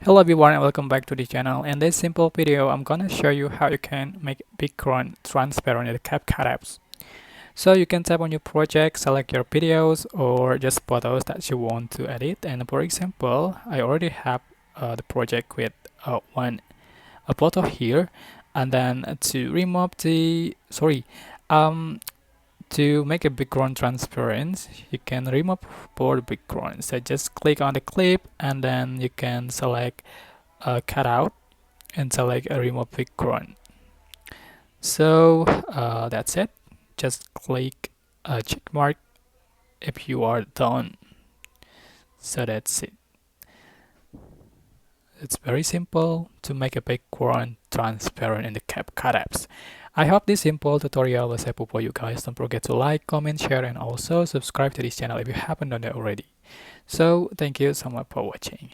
Hello everyone and welcome back to the channel. In this simple video, I'm gonna show you how you can make background transparent in the CapCut apps. So you can tap on your project, select your videos or just photos that you want to edit. And for example, I already have the project with a photo here. And then to remove the to make a background transparent, you can remove both backgrounds. So just click on the clip and then you can select cut out and select a remove background. So that's it. Just click a check mark if you are done. So that's it. It's very simple to make a background transparent in the CapCut apps. I hope this simple tutorial was helpful for you guys. Don't forget to like, comment, share, and also subscribe to this channel if you haven't done that already. So thank you so much for watching.